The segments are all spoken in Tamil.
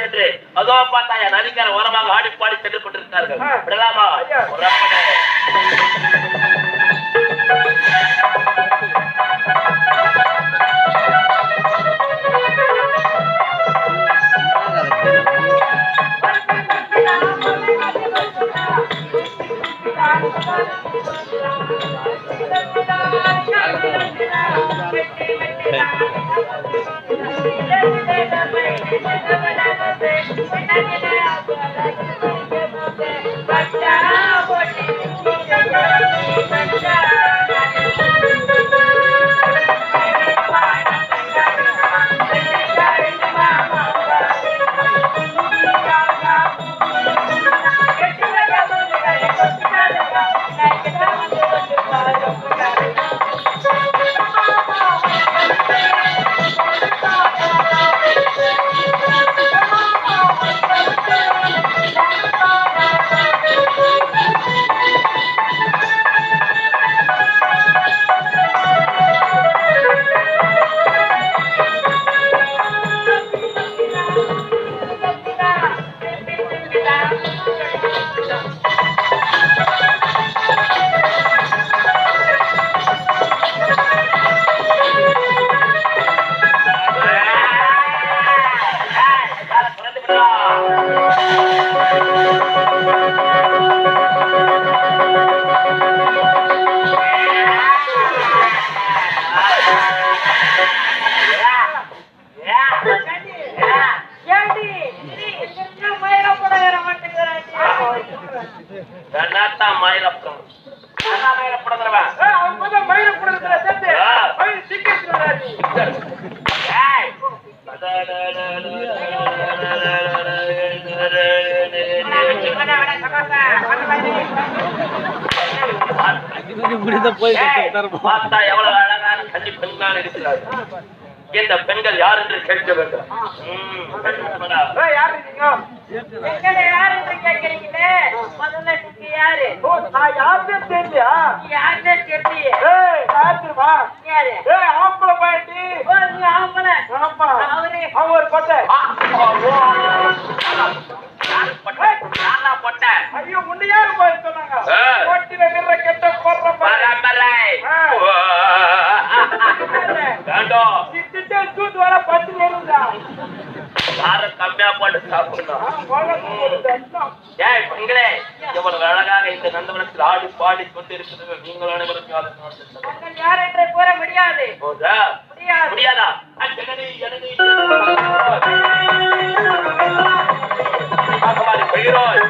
என்று அதோ பார்த்தாயா நதிக்கர ஓரமாக ஆடி பாடி சென்று கொண்டிருக்கிறார்கள். விடலாமா? எவ்வளவு அழகான கன்னி பெண்கள் இருக்கிறார்கள். இந்த பெண்கள் யார் என்று கேட்க வேண்டும். யாரு என்று கேட்கிறீங்களே, முதல்ல நீங்க யாரு? நான் யாருன்னு தெரியலையா? யாருன்னு தெரியலையே. யாரு? ஆம்பளை பாயிண்டி. நீ ஆம்பளை? ஆமா. அவன் ஒரு பொட்டை. ஐயோ முன்னையாரு போய் சொன்னாங்க. போட்டில நிற கெட்ட போடுற தூத்து வர பத்து வருதா? யாரும் கம்மியா போட்டு சாப்பிடணும். ஏன் பெண்களே, எவ்வளவு அழகாக இந்த நந்தவனத்தில் ஆடி பாடி கொண்டு இருக்கிறது. நீங்கள் அனைவரும் யார் என்று கூற முடியாது. முடியாதா? பெயரோய்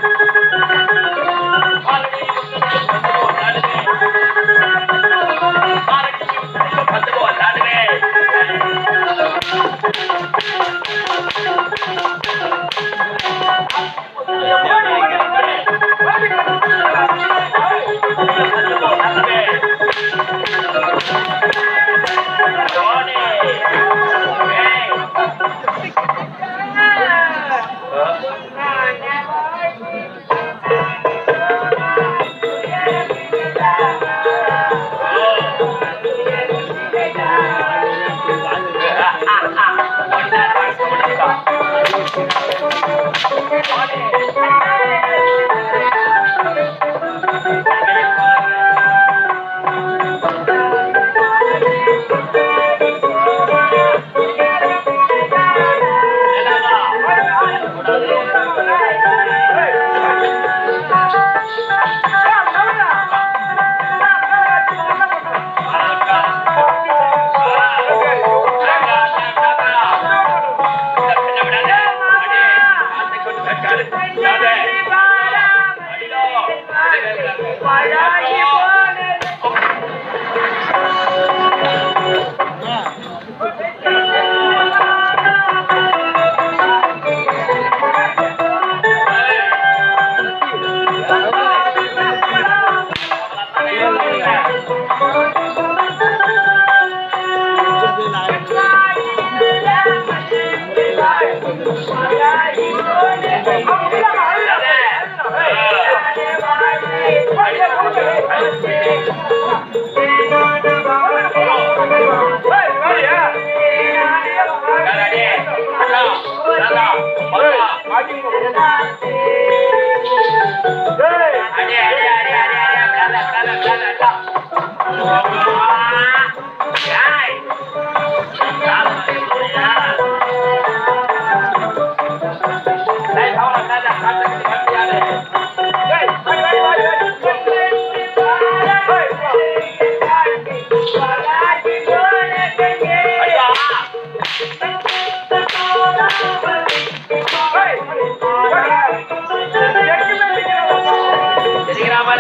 அடே அடே அடே அடே அடே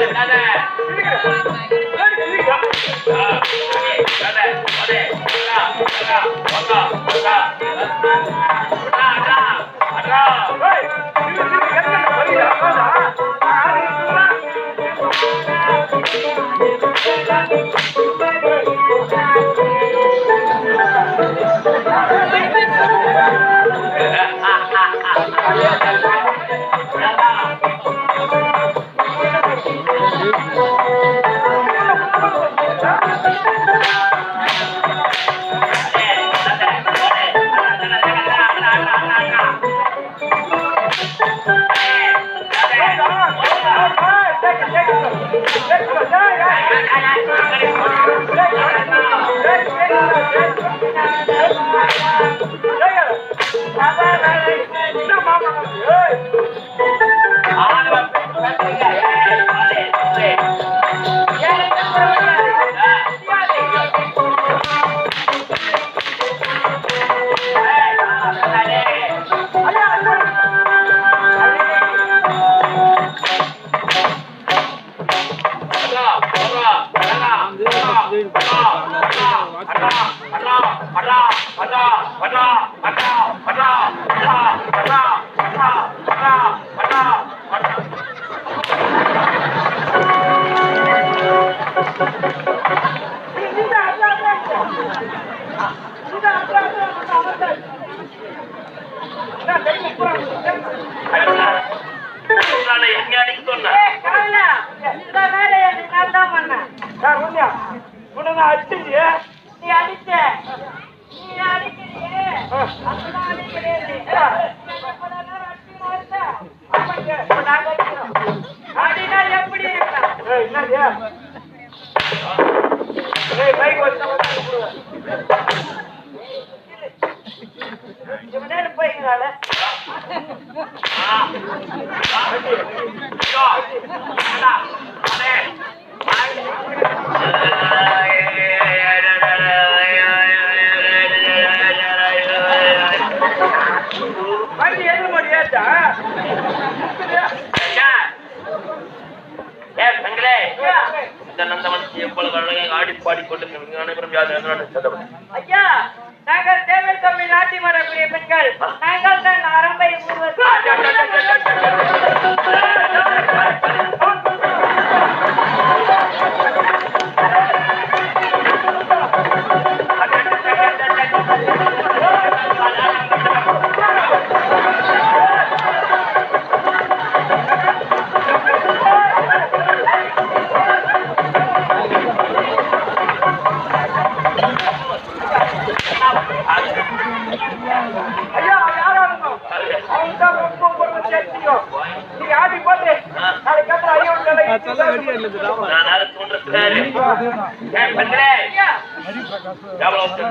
விடாத ஏய் ஐயா, நாங்கள் தேவர் தம்பி நாட்டி வரக்கூடிய பெண்கள், நாங்கள் தான் அரம்பை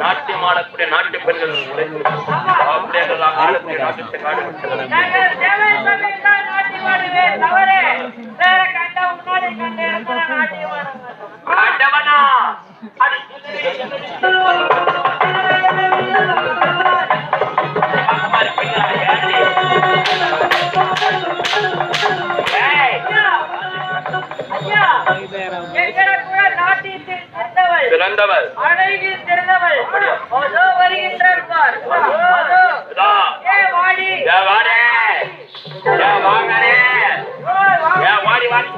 நாட்டியம் ஆடக்கூடிய நாட்டு பெண்கள் சிறந்தவள் அழகில் சிறந்தவள் அதோ வருகின்றார் பார் வாடி வாங்கனே வாடி வாடி வாடி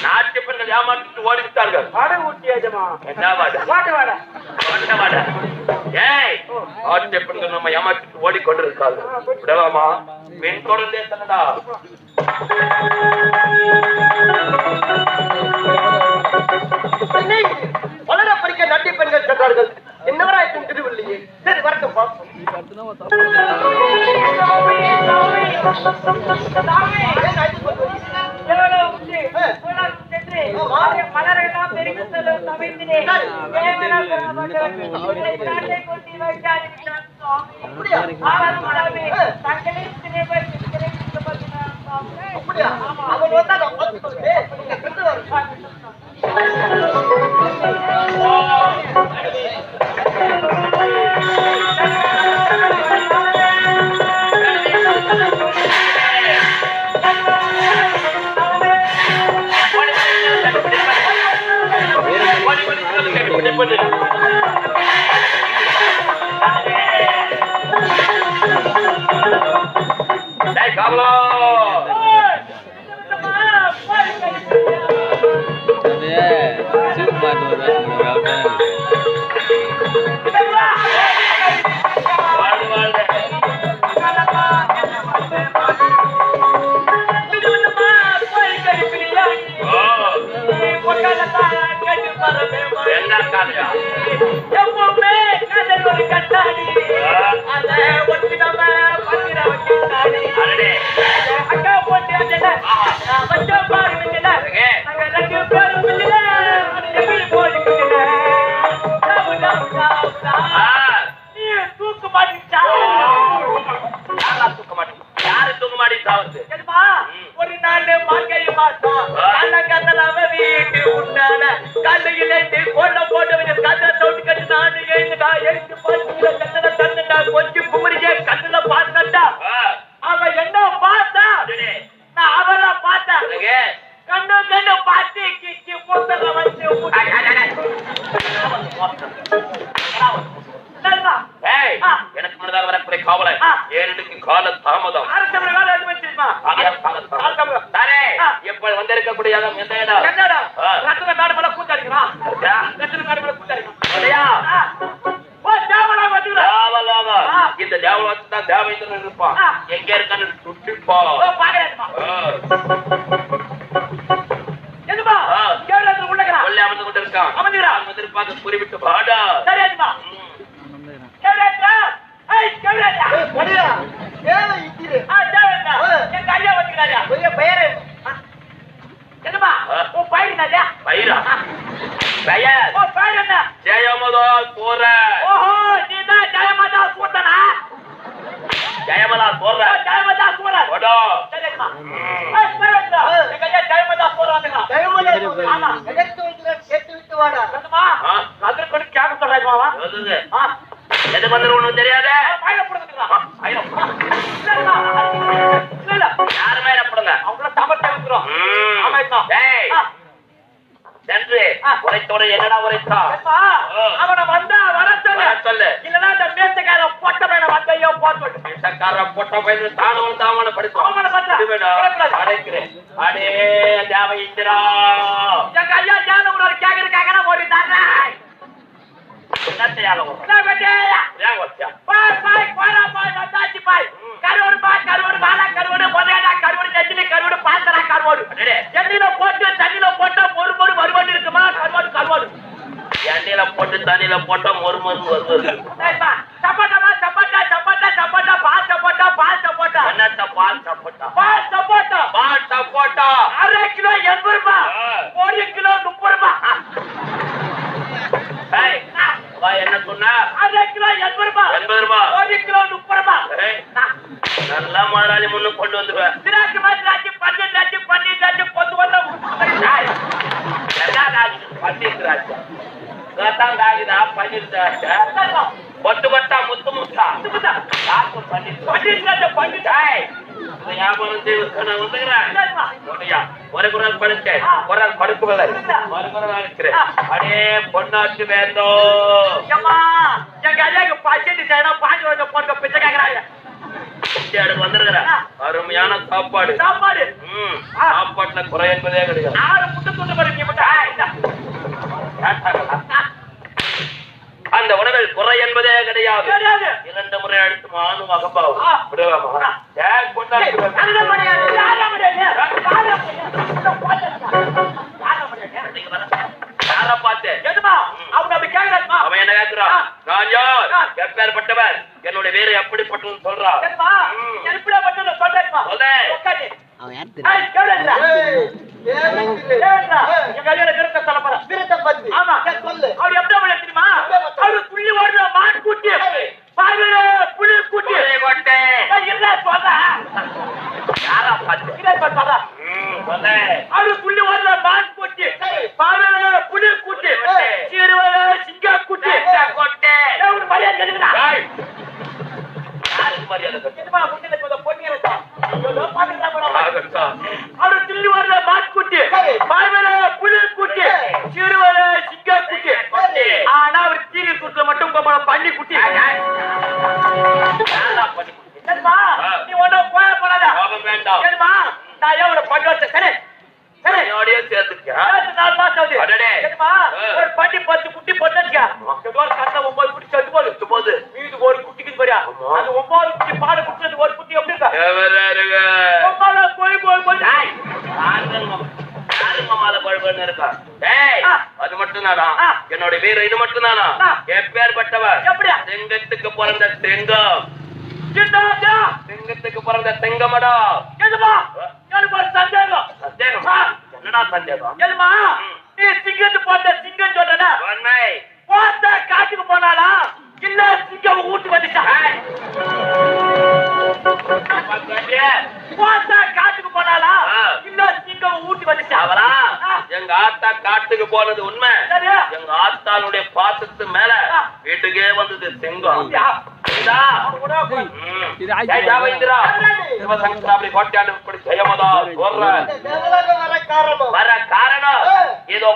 நாட்டு பெண்கள் ஏமாற்றிட்டு ஓடிவிட்டார்கள். வாடகை ஊட்டியாச்சமா என்ன வாட வாட்ட வாட என்ன வாட? ஏய், நாட்டு பெண்கள் நம்ம ஏமாற்றிட்டு ஓடிக்கொண்டிருக்கார்கள். விடலாமா? பெண் தொடர்ந்தே தன்னடா. வளர படிக்க நாட்டிய பெண்கள் சென்றார்கள். என்னவராயிருக்கும் திருவள்ளியே. சரி வரட்டும் பார்ப்போம். மலரெல்லாம் பெருகி செல்லும் சமைத்தினே அப்படியா? அவன் வந்தா நான் பார்த்து சொல்றேன். நீங்க சென்று வாருங்கள். எப்பவுமே காதல் ஒரு கட்டாடி அதை ஒட்டி நம்ம பத்திர வச்சுட்டாடி அக்கா போட்டு வச்ச பாருங்க நாங்க ரெண்டு பேரும் போட்டுக்கிட்டு நீ தூக்கு மாட்டிச்சா தூக்க மாட்டேன். யாரு தூக்க மாட்டேன்? ஒரு நாள் மார்கழி மாசம் அந்த கந்தலாம வீட்டு உண்டான கல்லையிலேந்து கொள்ள போட்டவங்க கந்தல தோட்டு கட்டு நாடு எழுந்துடா எழுந்து பார்த்து கந்தல தந்துடா கொஞ்சம் குமரியே கண்ணுல பார்த்தா அவன் என்ன பார்த்தா நான் அவள பார்த்தேன் கண்ணு கண்ணு பார்த்து கிச்சி புத்தக வந்து எனக்கு முன்னதாக வரக்கூடிய காவலை ஏழுக்கு கால தாமதம் எப்ப வந்திருக்கக்கூடிய எந்த இடம் இந்த தேவலோகத்தை தான் தேவேந்திரன் இருப்பான். எங்க இருக்கான்னு சுட்டிப்பா உள்ளே அமர்ந்து கொண்டிருக்கான். குறிப்பிட்டு பாடா ஜெயமதா போற ஜெயமலா போற ஜெயமதா போற எது வந்துடும் ஒண்ணு தெரியாத யாருமே போடுங்க அவங்கள தமிழ் தெரிஞ்சிடும் சென்று உரைத்தோட என்னடா உரைத்தா அவனை வந்தா வர சொல்லு இல்லன்னா இந்த மேசக்கார பொட்ட பையனை வந்தையோ போட்டு மேசக்கார பொட்ட பையன் தானவன் தாமனை படிப்பான் அடைக்கிறேன் அடே தேவ இந்திரா எங்க ஐயா ஜான உனக்கு கேக்குறதுக்காக ஓடி தர்றேன் கருவோடு பாலா கருவோடு முதலா கருவோடு நெஞ்சிலி கருவோடு பாசரா கருவோடு எண்ணில போட்டு தண்ணில போட்டா ஒரு பொரு வருவாடு இருக்குமா கருவோடு கருவோடு எண்ணெயில போட்டு தண்ணியில போட்டா மொறு வருவது சப்போட்டா சப்போட்டா சப்போட்டா சப்போட்டா பால் சப்போட்டா பால் சப்போட்டா என்னத்த பால் சப்போட்டா பால் சப்போட்டா பால் சப்போட்டா 1/2 கிலோ 80 ரூபாய் 1 கிலோ 30 ரூபாய் என்ன சொன்ன 1/2 கிலோ 80 ரூபாய் 1 கிலோ 30 ரூபாய் நல்லா முதலாளி முன்னு கொண்டு வந்துருவேன் திராட்சை திராட்சை பன்னீர் திராட்சை பன்னீர் திராட்சை கொத்து பன்னீர் திராட்சை கத்தாங்காகிதா பன்னீர் திராட்சை கொத்து கொட்டா முத்து முத்தா பன்னீர் திராட்சை பன்னீர் வியாபாரம் ஒரு குரல் படிச்சேன் குரல் படுக்கவில்லை ஒரு குரல் அழைக்கிறேன் அடே பொன்னாட்டு வேந்தோ எங்க ஐயாக்கு பச்சை செய்யணும் பாஞ்சு வருஷம் போட்டு பிச்சை கேட்கறாங்க எனக்கு வந்திருக்கிறேன் அருமையான சாப்பாடு சாப்பாடு சாப்பாட்டுல குறை என்பதே கிடையாது. 6 முட்டை துண்டு பாருங்க அந்த உணவில் குறை என்பதே கிடையாது. கிடையாது. 2 முறை அடுத்து மானும் அகப்பாவும் விடுவாமா யார பார்த்தேன் அவன் என்ன கேட்கிறான்? நான் யார்? எப்பேற்பட்டவன்? என்னுடைய வேறு எப்படிப்பட்டதுன்னு சொல்றான். பண்ணி குட்டி அது மட்டும் தானா? என்னோட வீர இது மட்டும் தானா? எப்பேற்பட்டவர்? செங்கத்துக்கு பிறந்த செங்கம், சிங்கத்துக்கு பிறந்த செங்கமடா. என்னடா சந்தேகம்? நீ சிங்கத்து போட்ட சிங்கம் சொன்ன போட்ட காட்டுக்கு போனாலா இல்ல சிங்கம் ஊட்டி வந்துச்சா? போட்ட காட்டுக்கு போனாலா இல்ல சிங்கம் ஊட்டி வந்துச்சா? அவளா எங்க ஆத்தா காட்டுக்கு போனது உண்மை. எங்க ஆத்தாளுடைய பாசத்து மேல வீட்டுக்கே வந்தது சிங்கம். வர காரணம் ஏதோ